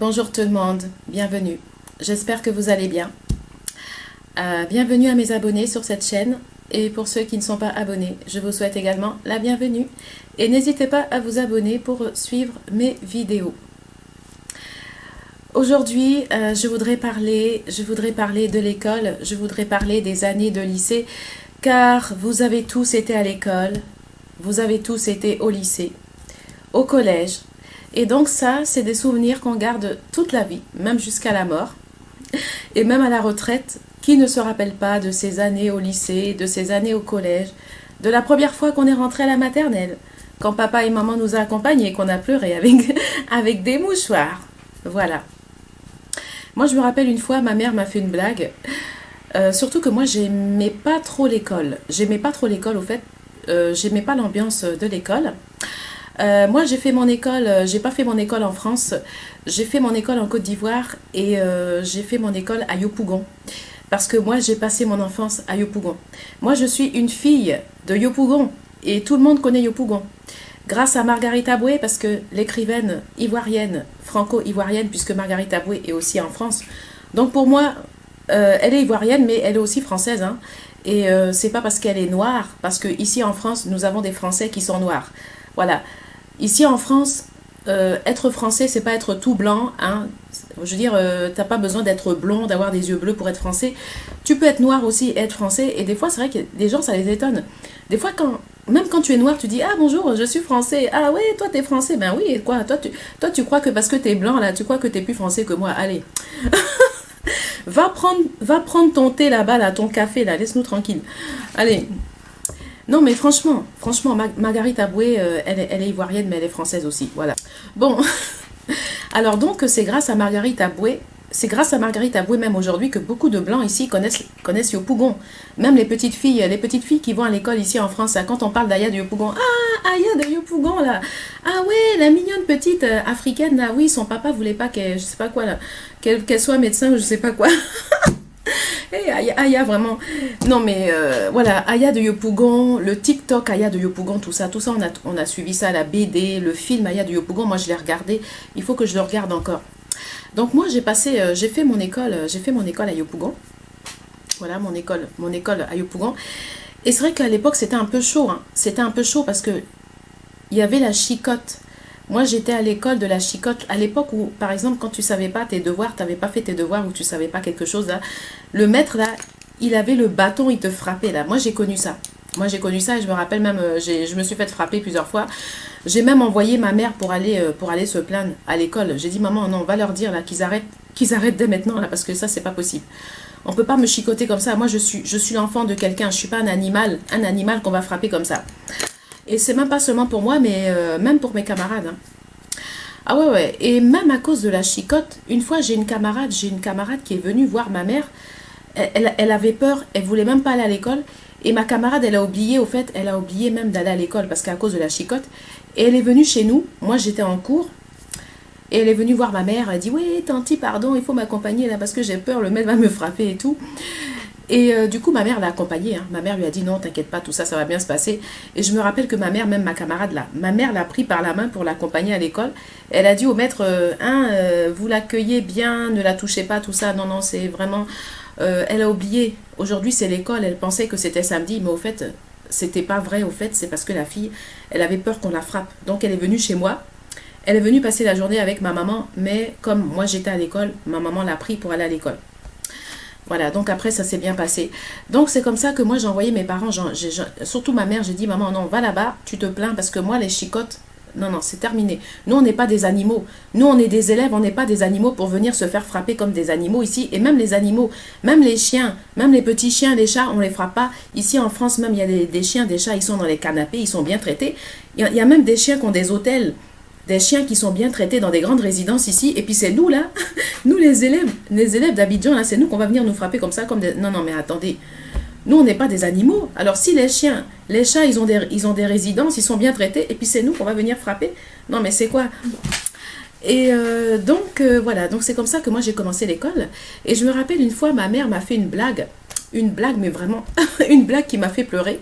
Bonjour tout le monde, bienvenue. J'espère que vous allez bien. Bienvenue à mes abonnés sur cette chaîne. Et pour ceux qui ne sont pas abonnés, je vous souhaite également la bienvenue. Et n'hésitez pas à vous abonner pour suivre mes vidéos. Aujourd'hui, je voudrais parler de l'école, je voudrais parler des années de lycée, car vous avez tous été à l'école, vous avez tous été au lycée, au collège. Et donc ça, c'est des souvenirs qu'on garde toute la vie, même jusqu'à la mort. Et même à la retraite, qui ne se rappelle pas de ces années au lycée, de ces années au collège, de la première fois qu'on est rentré à la maternelle, quand papa et maman nous ont accompagnés, qu'on a pleuré avec des mouchoirs. Voilà. Moi, je me rappelle une fois, ma mère m'a fait une blague. Surtout que moi, j'aimais pas trop l'école. J'aimais pas trop l'école, au fait. J'aimais pas l'ambiance de l'école. Moi, j'ai fait mon école, j'ai pas fait mon école en France, j'ai fait mon école en Côte d'Ivoire et j'ai fait mon école à Yopougon. Parce que moi, j'ai passé mon enfance à Yopougon. Moi, je suis une fille de Yopougon et tout le monde connaît Yopougon. Grâce à Margarita Boué, parce que l'écrivaine ivoirienne, franco-ivoirienne, puisque Margarita Boué est aussi en France. Donc pour moi, elle est ivoirienne, mais elle est aussi française. Hein. Et c'est pas parce qu'elle est noire, parce que ici en France, nous avons des Français qui sont noirs. Voilà. Ici en France, être français, c'est pas être tout blanc. Hein. Je veux dire, t'as pas besoin d'être blond, d'avoir des yeux bleus pour être français. Tu peux être noir aussi et être français. Et des fois, c'est vrai que des gens, ça les étonne. Des fois, même quand tu es noir, tu dis « Ah bonjour, je suis français. Ah ouais, toi t'es français. » Ben oui, quoi, toi tu crois que parce que t'es blanc, là, tu crois que t'es plus français que moi. Allez. va prendre ton thé là-bas, là, ton café, là. Laisse-nous tranquille. Allez. Non, mais franchement, Margarita Boué, elle est ivoirienne, mais elle est française aussi. Voilà. Bon. Alors donc, c'est grâce à Margarita Boué, même aujourd'hui, que beaucoup de Blancs ici connaissent Yopougon. Même les petites filles qui vont à l'école ici en France, là, quand on parle d'Aya de Yopougon, ah, Aya de Yopougon, là, ah ouais, la mignonne petite africaine, là, oui, son papa voulait pas qu'elle, je sais pas quoi, là, qu'elle soit médecin ou je sais pas quoi. Hey, Aya, vraiment. Non, mais voilà, Aya de Yopougon, le TikTok Aya de Yopougon, tout ça, on a suivi ça, la BD, le film Aya de Yopougon, moi je l'ai regardé, il faut que je le regarde encore. Donc moi j'ai fait mon école à Yopougon. Voilà, mon école à Yopougon. Et c'est vrai qu'à l'époque c'était un peu chaud, hein. C'était un peu chaud parce que il y avait la chicotte. Moi, j'étais à l'école de la chicotte, à l'époque où, par exemple, quand tu savais pas tes devoirs, tu n'avais pas fait tes devoirs ou tu savais pas quelque chose, là, le maître, là, il avait le bâton, il te frappait, là. Moi, j'ai connu ça. Moi, j'ai connu ça et je me rappelle même, je me suis fait frapper plusieurs fois. J'ai même envoyé ma mère pour aller se plaindre à l'école. J'ai dit, maman, non, on va leur dire, là, qu'ils arrêtent dès maintenant, là, parce que ça, c'est pas possible. On peut pas me chicoter comme ça. Moi, je suis l'enfant de quelqu'un. Je suis pas un animal qu'on va frapper comme ça. Et c'est même pas seulement pour moi, mais même pour mes camarades. Hein. Ah ouais. Et même à cause de la chicotte, une fois j'ai une camarade qui est venue voir ma mère. Elle avait peur, elle voulait même pas aller à l'école. Et ma camarade, elle a oublié même d'aller à l'école parce qu'à cause de la chicotte. Et elle est venue chez nous. Moi, j'étais en cours. Et elle est venue voir ma mère. Elle dit, oui, tanti, pardon, il faut m'accompagner là parce que j'ai peur, le maître va me frapper et tout. Et du coup, ma mère l'a accompagnée. Hein. Ma mère lui a dit non, t'inquiète pas, tout ça, ça va bien se passer. Et je me rappelle que ma mère, même ma camarade là, ma mère l'a pris par la main pour l'accompagner à l'école. Elle a dit au maître, vous l'accueillez bien, ne la touchez pas, tout ça. Non, c'est vraiment... elle a oublié. Aujourd'hui, c'est l'école. Elle pensait que c'était samedi, mais au fait, c'était pas vrai. Au fait, c'est parce que la fille, elle avait peur qu'on la frappe. Donc, elle est venue chez moi. Elle est venue passer la journée avec ma maman. Mais comme moi, j'étais à l'école, ma maman l'a pris pour aller à l'école. Voilà, donc après, ça s'est bien passé. Donc, c'est comme ça que moi, j'ai envoyé mes parents, surtout ma mère, j'ai dit, maman, non, va là-bas, tu te plains, parce que moi, les chicottes, non, c'est terminé. Nous, on n'est pas des animaux. Nous, on est des élèves, on n'est pas des animaux pour venir se faire frapper comme des animaux ici. Et même les animaux, même les chiens, même les petits chiens, les chats, on ne les frappe pas. Ici, en France, même, il y a des chiens, des chats, ils sont dans les canapés, ils sont bien traités. Il y a même des chiens qui ont des hôtels. Des chiens qui sont bien traités dans des grandes résidences ici. Et puis c'est nous là, nous les élèves d'Abidjan, là, c'est nous qu'on va venir nous frapper comme ça. Non, mais attendez. Nous, on n'est pas des animaux. Alors si les chiens, les chats, ils ont des résidences, ils sont bien traités. Et puis c'est nous qu'on va venir frapper. Non, mais c'est quoi? Et voilà. Donc c'est comme ça que moi j'ai commencé l'école. Et je me rappelle une fois, ma mère m'a fait une blague, mais vraiment, une blague qui m'a fait pleurer.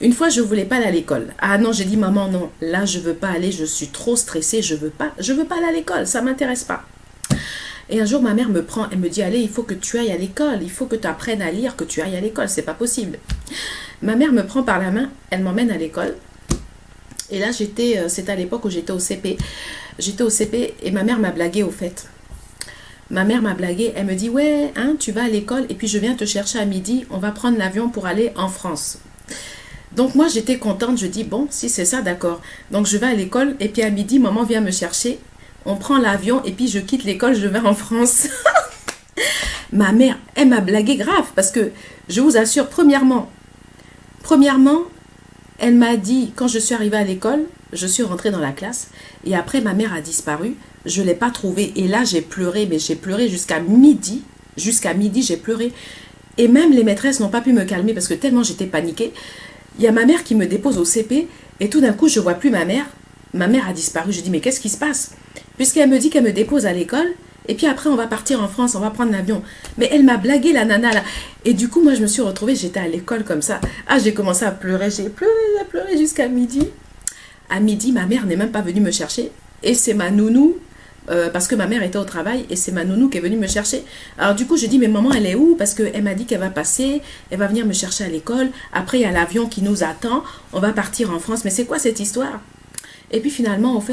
Une fois, je voulais pas aller à l'école. Ah non, j'ai dit, maman, non, là, je veux pas aller, je suis trop stressée, je veux pas aller à l'école, ça m'intéresse pas. Et un jour, ma mère me prend, elle me dit, allez, il faut que tu ailles à l'école, il faut que tu apprennes à lire, que tu ailles à l'école, c'est pas possible. Ma mère me prend par la main, elle m'emmène à l'école. Et là, c'était à l'époque où j'étais au CP. J'étais au CP et ma mère m'a blagué au fait. Ma mère m'a blagué, elle me dit, ouais, hein, tu vas à l'école et puis je viens te chercher à midi, on va prendre l'avion pour aller en France. Donc moi, j'étais contente, je dis, bon, si c'est ça, d'accord. Donc je vais à l'école et puis à midi, maman vient me chercher, on prend l'avion et puis je quitte l'école, je vais en France. Ma mère, elle m'a blagué grave parce que je vous assure, premièrement, elle m'a dit, quand je suis arrivée à l'école, je suis rentrée dans la classe et après ma mère a disparu, je ne l'ai pas trouvée et là j'ai pleuré, mais j'ai pleuré jusqu'à midi, j'ai pleuré et même les maîtresses n'ont pas pu me calmer parce que tellement j'étais paniquée. Il y a ma mère qui me dépose au CP et tout d'un coup je ne vois plus ma mère a disparu, je dis mais qu'est-ce qui se passe? Puisqu'elle me dit qu'elle me dépose à l'école et puis après on va partir en France, on va prendre l'avion. Mais elle m'a blagué la nana là. Et du coup moi je me suis retrouvée, j'étais à l'école comme ça. Ah, j'ai commencé à pleurer, j'ai pleuré jusqu'à midi. À midi, ma mère n'est même pas venue me chercher. Et c'est ma nounou, parce que ma mère était au travail, et c'est ma nounou qui est venue me chercher. Alors du coup, je dis, mais maman, elle est où? Parce qu'elle m'a dit qu'elle va passer, elle va venir me chercher à l'école. Après, il y a l'avion qui nous attend, on va partir en France. Mais c'est quoi cette histoire? Et puis finalement,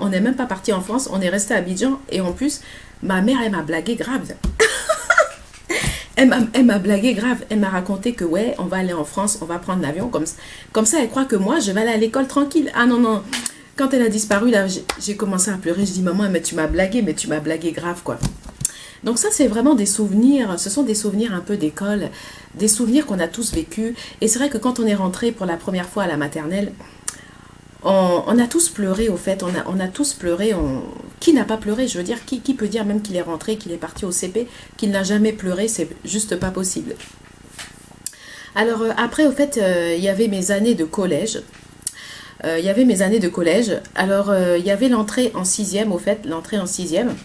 on n'est même pas parti en France, on est resté à Abidjan. Et en plus, ma mère, elle m'a blagué grave. Elle m'a blagué grave. Elle m'a raconté que ouais, on va aller en France, on va prendre l'avion. Comme ça, elle croit que moi, je vais aller à l'école tranquille. Ah non, non. Quand elle a disparu, là, j'ai commencé à pleurer. Je dis, maman, mais tu m'as blagué grave, quoi. Donc ça, c'est vraiment des souvenirs. Ce sont des souvenirs un peu d'école, des souvenirs qu'on a tous vécus. Et c'est vrai que quand on est rentré pour la première fois à la maternelle, on a tous pleuré au fait, on a tous pleuré. Qui n'a pas pleuré? Je veux dire, qui peut dire même qu'il est rentré, qu'il est parti au CP, qu'il n'a jamais pleuré? C'est juste pas possible. Alors après, au fait, il y avait mes années de collège. Alors, il y avait l'entrée en sixième, au fait, l'entrée en sixième.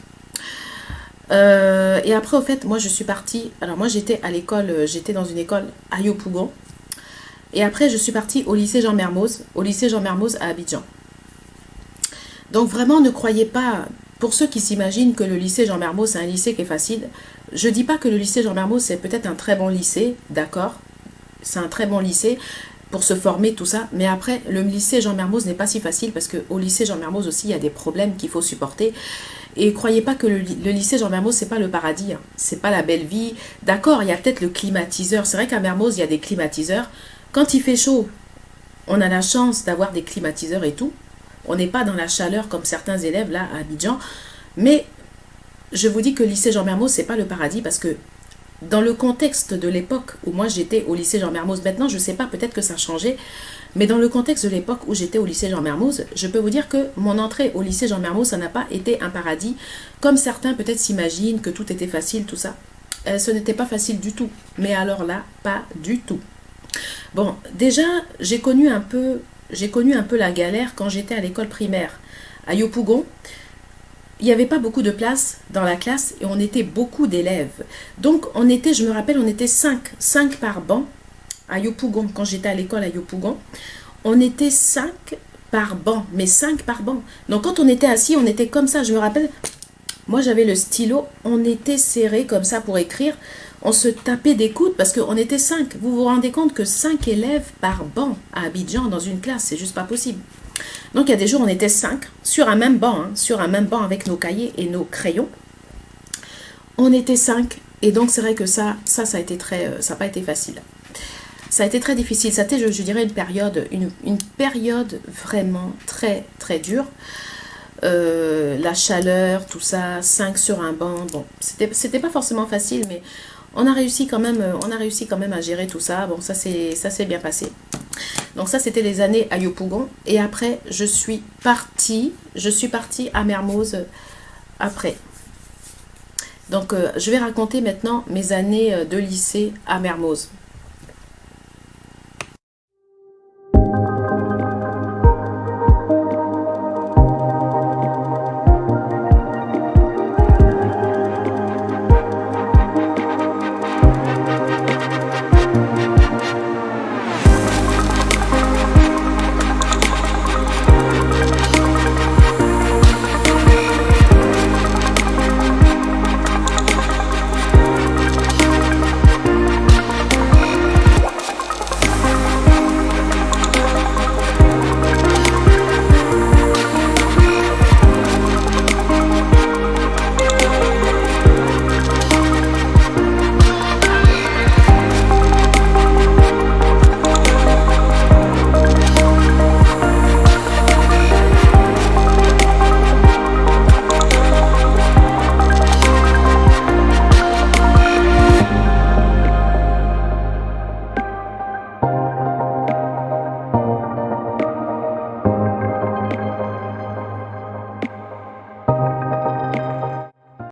Et après, au fait, moi, je suis partie. Alors, moi, j'étais à l'école, j'étais dans une école à Yopougon. Et après, je suis partie au lycée Jean Mermoz, à Abidjan. Donc, vraiment, ne croyez pas, pour ceux qui s'imaginent que le lycée Jean Mermoz, c'est un lycée qui est facile, je ne dis pas que le lycée Jean Mermoz, c'est peut-être un très bon lycée, d'accord? C'est un très bon lycée pour se former, tout ça. Mais après, le lycée Jean Mermoz n'est pas si facile parce qu'au lycée Jean Mermoz aussi, il y a des problèmes qu'il faut supporter. Et croyez pas que le lycée Jean Mermoz, c'est pas le paradis, hein. C'est pas la belle vie. D'accord, il y a peut-être le climatiseur. C'est vrai qu'à Mermoz, il y a des climatiseurs. Quand il fait chaud, on a la chance d'avoir des climatiseurs et tout. On n'est pas dans la chaleur comme certains élèves là à Abidjan. Mais je vous dis que le lycée Jean Mermoz, c'est pas le paradis parce que dans le contexte de l'époque où moi j'étais au lycée Jean Mermoz, maintenant je ne sais pas, peut-être que ça a changé, mais dans le contexte de l'époque où j'étais au lycée Jean Mermoz, je peux vous dire que mon entrée au lycée Jean Mermoz, ça n'a pas été un paradis, comme certains peut-être s'imaginent que tout était facile, tout ça. Ce n'était pas facile du tout, mais alors là, pas du tout. Bon, déjà, j'ai connu un peu la galère quand j'étais à l'école primaire à Yopougon. Il n'y avait pas beaucoup de place dans la classe et on était beaucoup d'élèves. Donc je me rappelle, on était 5 par banc à Yopougon. Quand j'étais à l'école à Yopougon, on était 5 par banc, mais 5 par banc. Donc quand on était assis, on était comme ça, je me rappelle, moi j'avais le stylo, on était serrés comme ça pour écrire, on se tapait des coudes parce qu'on était 5. Vous vous rendez compte que 5 élèves par banc à Abidjan dans une classe, c'est juste pas possible. Donc il y a des jours on était 5 sur un même banc, avec nos cahiers et nos crayons. On était 5 et donc c'est vrai que ça a été ça n'a pas été facile. Ça a été très difficile. Ça a été, je dirais, une période vraiment très très dure. La chaleur, tout ça, 5 sur un banc. Bon, c'était pas forcément facile, mais on a réussi quand même à gérer tout ça. Bon, ça s'est bien passé. Donc ça, c'était les années à Yopougon. Et après, je suis partie à Mermoz après. Donc, je vais raconter maintenant mes années de lycée à Mermoz.